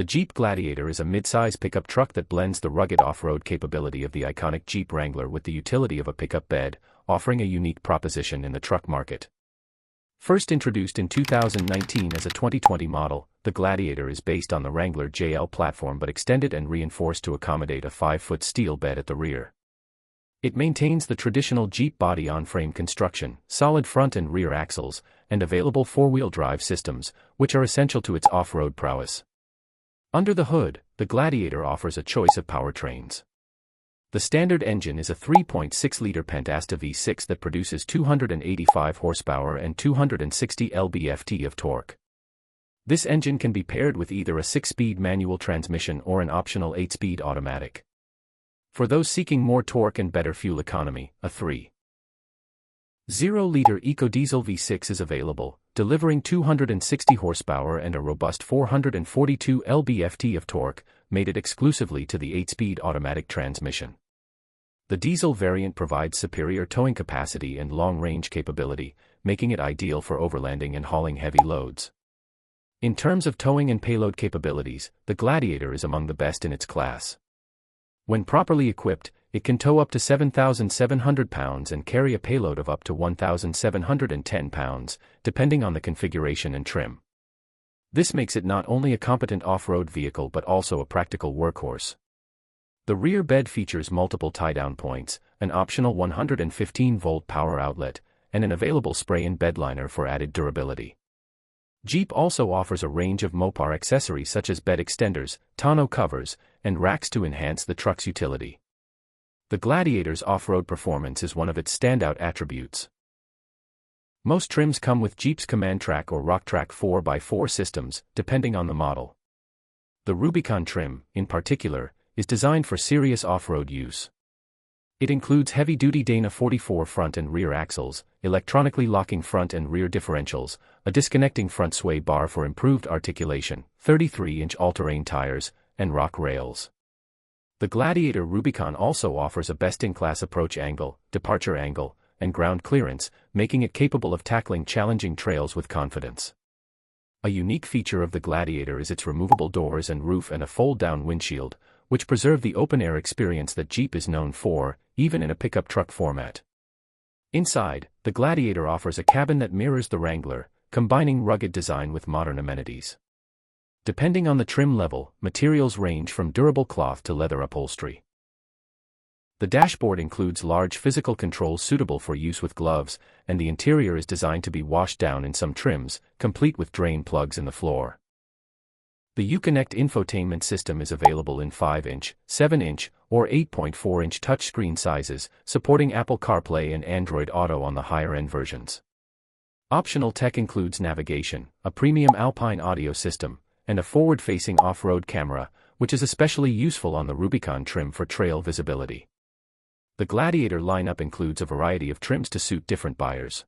The Jeep Gladiator is a midsize pickup truck that blends the rugged off-road capability of the iconic Jeep Wrangler with the utility of a pickup bed, offering a unique proposition in the truck market. First introduced in 2019 as a 2020 model, the Gladiator is based on the Wrangler JL platform but extended and reinforced to accommodate a 5-foot steel bed at the rear. It maintains the traditional Jeep body on-frame construction, solid front and rear axles, and available four-wheel drive systems, which are essential to its off-road prowess. Under the hood, the Gladiator offers a choice of powertrains. The standard engine is a 3.6-liter Pentasta V6 that produces 285 horsepower and 260 lb-ft of torque. This engine can be paired with either a 6-speed manual transmission or an optional 8-speed automatic. For those seeking more torque and better fuel economy, a 3.0-liter EcoDiesel V6 is available, delivering 260 horsepower and a robust 442 lb-ft of torque, mated exclusively to the 8-speed automatic transmission. The diesel variant provides superior towing capacity and long-range capability, making it ideal for overlanding and hauling heavy loads. In terms of towing and payload capabilities, the Gladiator is among the best in its class. When properly equipped, it can tow up to 7,700 pounds and carry a payload of up to 1,710 pounds, depending on the configuration and trim. This makes it not only a competent off-road vehicle but also a practical workhorse. The rear bed features multiple tie-down points, an optional 115-volt power outlet, and an available spray-in bed liner for added durability. Jeep also offers a range of Mopar accessories such as bed extenders, tonneau covers, and racks to enhance the truck's utility. The Gladiator's off-road performance is one of its standout attributes. Most trims come with Jeep's Command Track or Rock Track 4x4 systems, depending on the model. The Rubicon trim, in particular, is designed for serious off-road use. It includes heavy-duty Dana 44 front and rear axles, electronically locking front and rear differentials, a disconnecting front sway bar for improved articulation, 33-inch all-terrain tires, and rock rails. The Gladiator Rubicon also offers a best-in-class approach angle, departure angle, and ground clearance, making it capable of tackling challenging trails with confidence. A unique feature of the Gladiator is its removable doors and roof and a fold-down windshield, which preserve the open-air experience that Jeep is known for, even in a pickup truck format. Inside, the Gladiator offers a cabin that mirrors the Wrangler, combining rugged design with modern amenities. Depending on the trim level, materials range from durable cloth to leather upholstery. The dashboard includes large physical controls suitable for use with gloves, and the interior is designed to be washed down in some trims, complete with drain plugs in the floor. The Uconnect infotainment system is available in 5-inch, 7-inch, or 8.4-inch touchscreen sizes, supporting Apple CarPlay and Android Auto on the higher-end versions. Optional tech includes navigation, a premium Alpine audio system, and a forward-facing off-road camera, which is especially useful on the Rubicon trim for trail visibility. The Gladiator lineup includes a variety of trims to suit different buyers.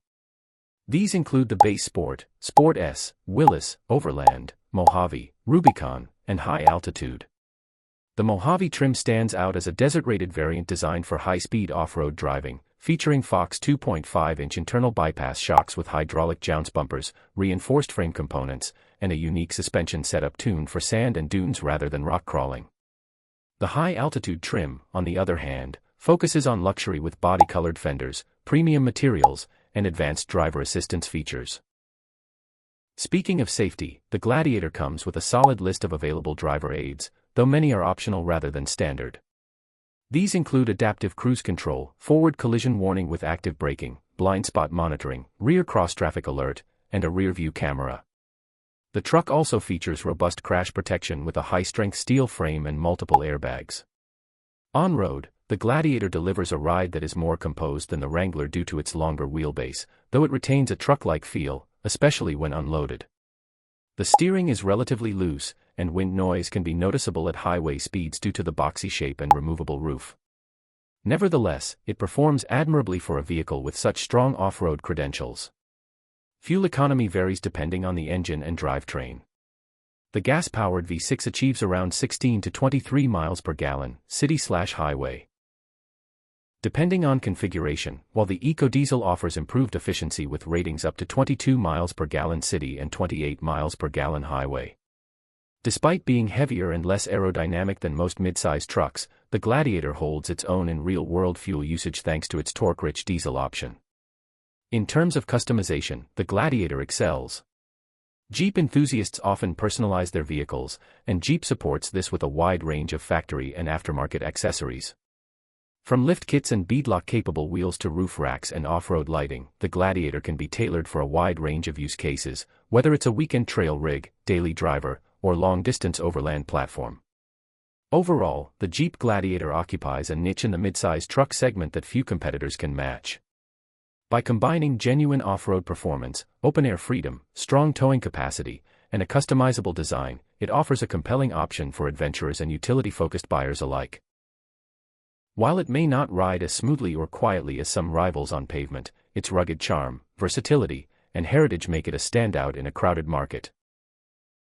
These include the Base Sport, Sport S, Willys, Overland, Mojave, Rubicon, and High Altitude. The Mojave trim stands out as a desert-rated variant designed for high-speed off-road driving, featuring Fox 2.5-inch internal bypass shocks with hydraulic jounce bumpers, reinforced frame components, and a unique suspension setup tuned for sand and dunes rather than rock crawling. The high-altitude trim, on the other hand, focuses on luxury with body-colored fenders, premium materials, and advanced driver assistance features. Speaking of safety, the Gladiator comes with a solid list of available driver aids, though many are optional rather than standard. These include adaptive cruise control, forward collision warning with active braking, blind spot monitoring, rear cross-traffic alert, and a rear-view camera. The truck also features robust crash protection with a high-strength steel frame and multiple airbags. On-road, the Gladiator delivers a ride that is more composed than the Wrangler due to its longer wheelbase, though it retains a truck-like feel, especially when unloaded. The steering is relatively loose, and wind noise can be noticeable at highway speeds due to the boxy shape and removable roof. Nevertheless, it performs admirably for a vehicle with such strong off-road credentials. Fuel economy varies depending on the engine and drivetrain. The gas-powered V6 achieves around 16 to 23 miles per gallon, city/highway. Depending on configuration, while the EcoDiesel offers improved efficiency with ratings up to 22 miles per gallon city and 28 miles per gallon highway. Despite being heavier and less aerodynamic than most midsize trucks, the Gladiator holds its own in real-world fuel usage thanks to its torque-rich diesel option. In terms of customization, the Gladiator excels. Jeep enthusiasts often personalize their vehicles, and Jeep supports this with a wide range of factory and aftermarket accessories. From lift kits and beadlock-capable wheels to roof racks and off-road lighting, the Gladiator can be tailored for a wide range of use cases, whether it's a weekend trail rig, daily driver, or long-distance overland platform. Overall, the Jeep Gladiator occupies a niche in the midsize truck segment that few competitors can match. By combining genuine off-road performance, open-air freedom, strong towing capacity, and a customizable design, it offers a compelling option for adventurers and utility-focused buyers alike. While it may not ride as smoothly or quietly as some rivals on pavement, its rugged charm, versatility, and heritage make it a standout in a crowded market.